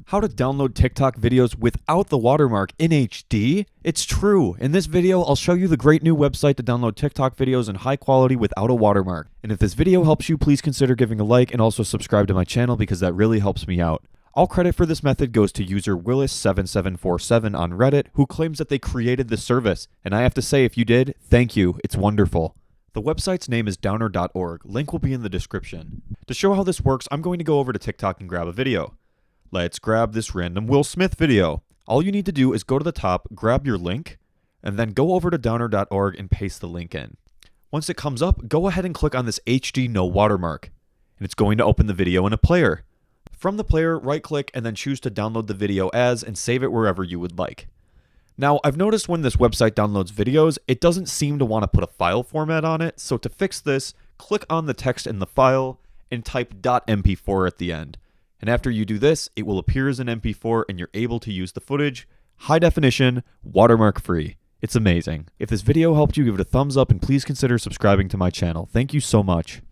How to download TikTok videos without the watermark in HD? It's true. In this video, I'll show you the great new website to download TikTok videos in high quality without a watermark. And if this video helps you, please consider giving a like and also subscribe to my channel because that really helps me out. All credit for this method goes to user Willis7747 on Reddit, who claims that they created this service. And I have to say, if you did, thank you. It's wonderful. The website's name is downer.org. Link will be in the description. To show how this works, I'm going to go over to TikTok and grab a video. Let's grab this random Will Smith video. All you need to do is go to the top, grab your link, and then go over to downer.org and paste the link in. Once it comes up, go ahead and click on this HD no watermark, and it's going to open the video in a player. From the player, right-click and then choose to download the video as and save it wherever you would like. Now, I've noticed when this website downloads videos, it doesn't seem to want to put a file format on it, so to fix this, click on the text in the file and type .mp4 at the end. And after you do this, it will appear as an MP4 and you're able to use the footage, high definition, watermark free. It's amazing. If this video helped you, give it a thumbs up and please consider subscribing to my channel. Thank you so much.